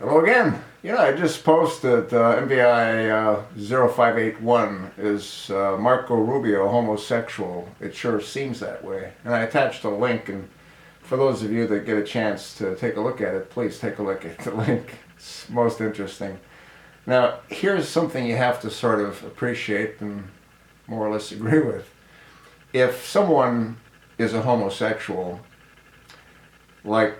Hello again. I just posted MVI 0581 is Marco Rubio homosexual. It sure seems that way. And I attached a link, and for those of you that get a chance to take a look at it, please take a look at the link. It's most interesting. Now, here's something you have to sort of appreciate and more or less agree with. If someone is a homosexual, like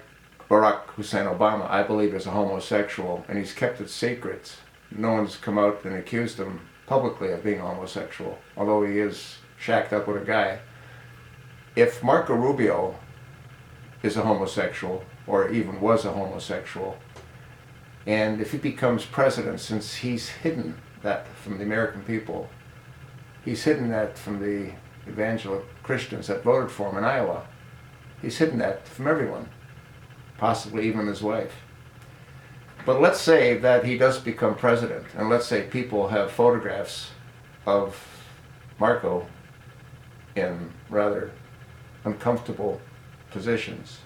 Barack Hussein Obama, I believe, is a homosexual, and he's kept it secret. No one's come out and accused him publicly of being homosexual, although he is shacked up with a guy. If Marco Rubio is a homosexual, or even was a homosexual, and if he becomes president, since he's hidden that from the American people, he's hidden that from the evangelical Christians that voted for him in Iowa, he's hidden that from everyone, possibly even his wife. But let's say that he does become president, and let's say people have photographs of Marco in rather uncomfortable positions.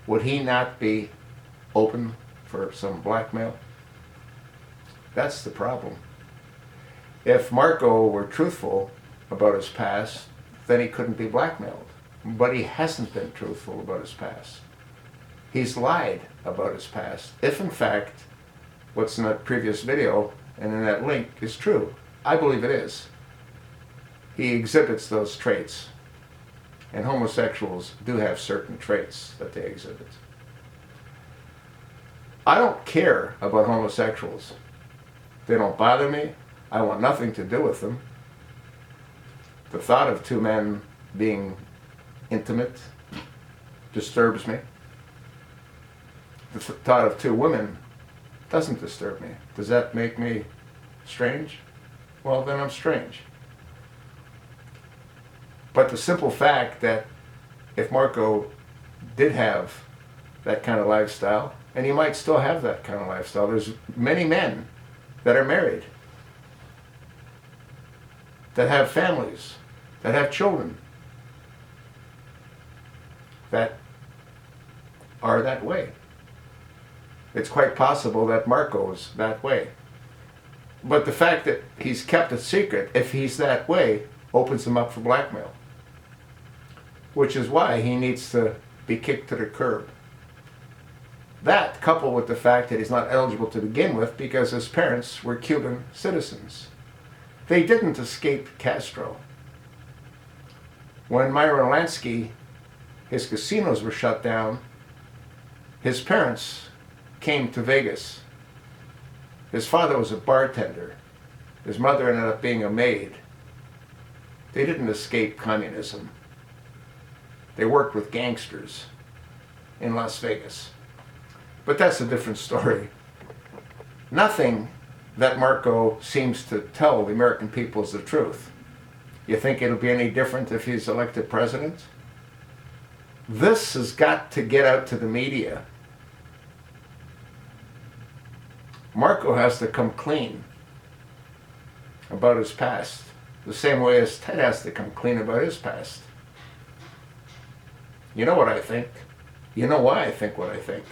Would he not be open for some blackmail? That's the problem. If Marco were truthful about his past, then he couldn't be blackmailed. But he hasn't been truthful about his past. He's lied about his past. If in fact what's in that previous video and in that link is true, I believe it is. He exhibits those traits. And homosexuals do have certain traits that they exhibit. I don't care about homosexuals. They don't bother me. I want nothing to do with them. The thought of two men being intimate disturbs me. The thought of two women doesn't disturb me. Does that make me strange? Well, then I'm strange. But the simple fact that if Marco did have that kind of lifestyle, and he might still have that kind of lifestyle, there's many men that are married, that have families, that have children, that are that way. It's quite possible that Marco's that way. But the fact that he's kept it secret, if he's that way, opens him up for blackmail. Which is why he needs to be kicked to the curb. That, coupled with the fact that he's not eligible to begin with because his parents were Cuban citizens. They didn't escape Castro. When Myron Lansky, his casinos were shut down, his parents came to Vegas. His father was a bartender. His mother ended up being a maid. They didn't escape communism. They worked with gangsters in Las Vegas. But that's a different story. Nothing that Marco seems to tell the American people is the truth. You think it'll be any different if he's elected president? This has got to get out to the media. Marco has to come clean about his past, the same way as Ted has to come clean about his past. You know what I think. You know why I think what I think.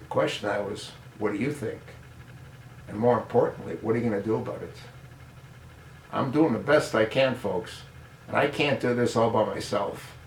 The question now is, what do you think? And more importantly, what are you going to do about it? I'm doing the best I can, folks. And I can't do this all by myself.